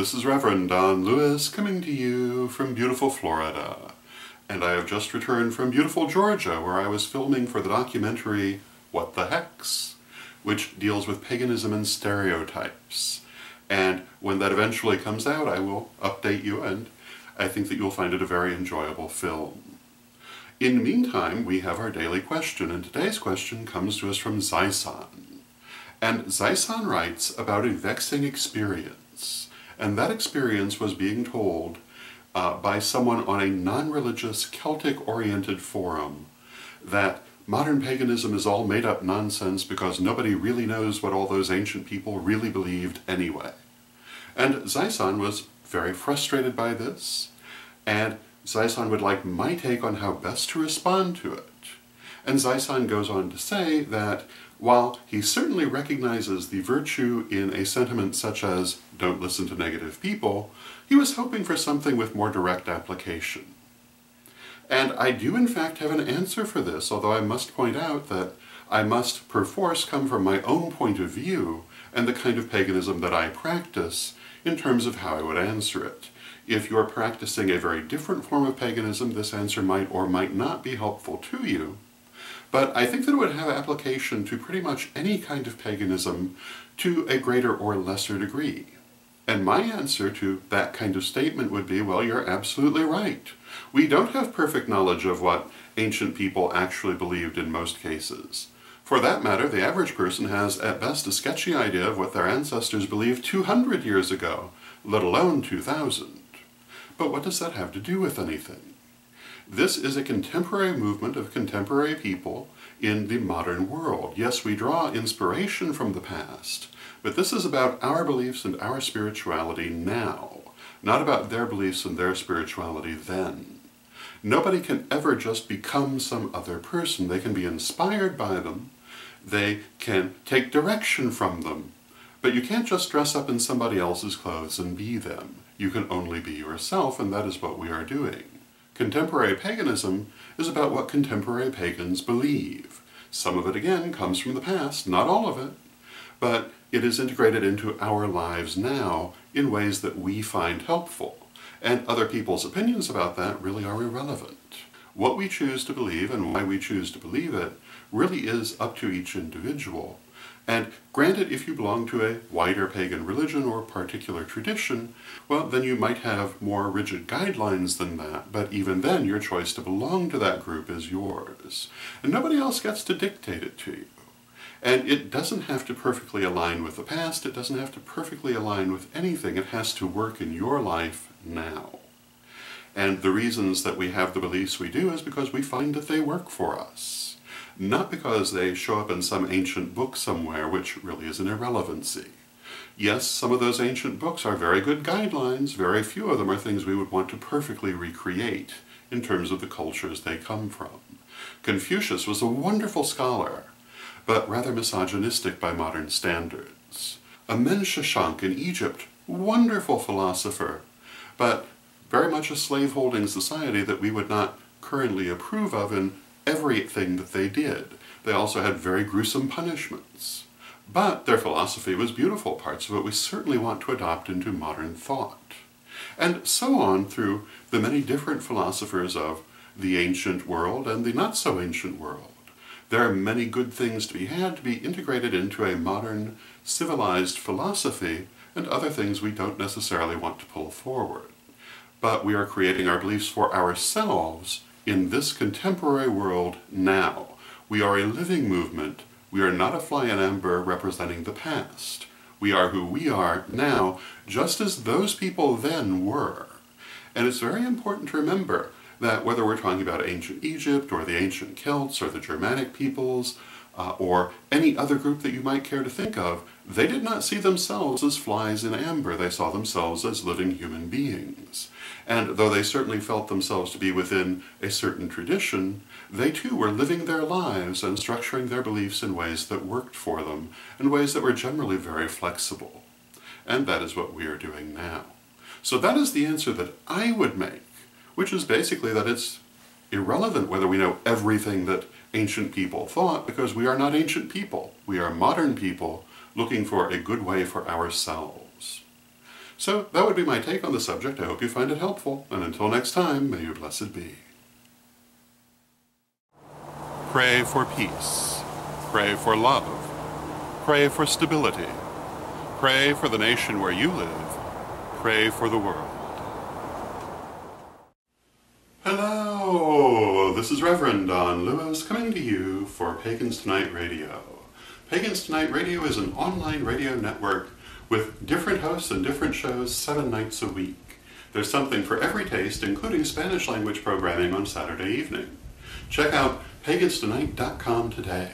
This is Reverend Don Lewis coming to you from beautiful Florida. And I have just returned from beautiful Georgia, where I was filming for the documentary What the Hex, which deals with paganism and stereotypes. And when that eventually comes out, I will update you, and I think that you'll find it a very enjoyable film. In the meantime, we have our daily question, and today's question comes to us from Zyson. And Zyson writes about a vexing experience, and that experience was being told by someone on a non-religious, Celtic-oriented forum that modern paganism is all made-up nonsense because nobody really knows what all those ancient people really believed anyway. And Zyson was very frustrated by this, and Zyson would like my take on how best to respond to it. And Zyson goes on to say that while he certainly recognizes the virtue in a sentiment such as "don't listen to negative people," he was hoping for something with more direct application. And I do in fact have an answer for this, although I must point out that I must perforce come from my own point of view and the kind of paganism that I practice in terms of how I would answer it. If you're practicing a very different form of paganism, this answer might or might not be helpful to you. But I think that it would have application to pretty much any kind of paganism to a greater or lesser degree. And my answer to that kind of statement would be, well, you're absolutely right. We don't have perfect knowledge of what ancient people actually believed in most cases. For that matter, the average person has at best a sketchy idea of what their ancestors believed 200 years ago, let alone 2000. But what does that have to do with anything? This is a contemporary movement of contemporary people in the modern world. Yes, we draw inspiration from the past, but this is about our beliefs and our spirituality now, not about their beliefs and their spirituality then. Nobody can ever just become some other person. They can be inspired by them, they can take direction from them, but you can't just dress up in somebody else's clothes and be them. You can only be yourself, and that is what we are doing. Contemporary paganism is about what contemporary pagans believe. Some of it, again, comes from the past, not all of it, but it is integrated into our lives now in ways that we find helpful, and other people's opinions about that really are irrelevant. What we choose to believe and why we choose to believe it really is up to each individual. And granted, if you belong to a wider pagan religion or particular tradition, well, then you might have more rigid guidelines than that, but even then your choice to belong to that group is yours. And nobody else gets to dictate it to you. And it doesn't have to perfectly align with the past, it doesn't have to perfectly align with anything, it has to work in your life now. And the reasons that we have the beliefs we do is because we find that they work for us. Not because they show up in some ancient book somewhere, which really is an irrelevancy. Yes, some of those ancient books are very good guidelines. Very few of them are things we would want to perfectly recreate in terms of the cultures they come from. Confucius was a wonderful scholar, but rather misogynistic by modern standards. Amen Shashank in Egypt, wonderful philosopher, but very much a slave-holding society that we would not currently approve of in everything that they did. They also had very gruesome punishments. But their philosophy was beautiful. Parts of it we certainly want to adopt into modern thought. And so on through the many different philosophers of the ancient world and the not-so-ancient world. There are many good things to be had to be integrated into a modern, civilized philosophy, and other things we don't necessarily want to pull forward. But we are creating our beliefs for ourselves in this contemporary world now. We are a living movement. We are not a fly in amber representing the past. We are who we are now, just as those people then were. And it's very important to remember that whether we're talking about ancient Egypt, or the ancient Celts, or the Germanic peoples, or any other group that you might care to think of, they did not see themselves as flies in amber. They saw themselves as living human beings. And though they certainly felt themselves to be within a certain tradition, they too were living their lives and structuring their beliefs in ways that worked for them, in ways that were generally very flexible. And that is what we are doing now. So that is the answer that I would make, which is basically that it's irrelevant whether we know everything that ancient people thought, because we are not ancient people. We are modern people looking for a good way for ourselves. So that would be my take on the subject. I hope you find it helpful, and until next time, may you blessed be. Pray for peace. Pray for love. Pray for stability. Pray for the nation where you live. Pray for the world. Hello, this is Reverend Don Lewis coming to you for Pagans Tonight Radio. Pagans Tonight Radio is an online radio network with different hosts and different shows 7 nights a week. There's something for every taste, including Spanish language programming on Saturday evening. Check out paganstonight.com today.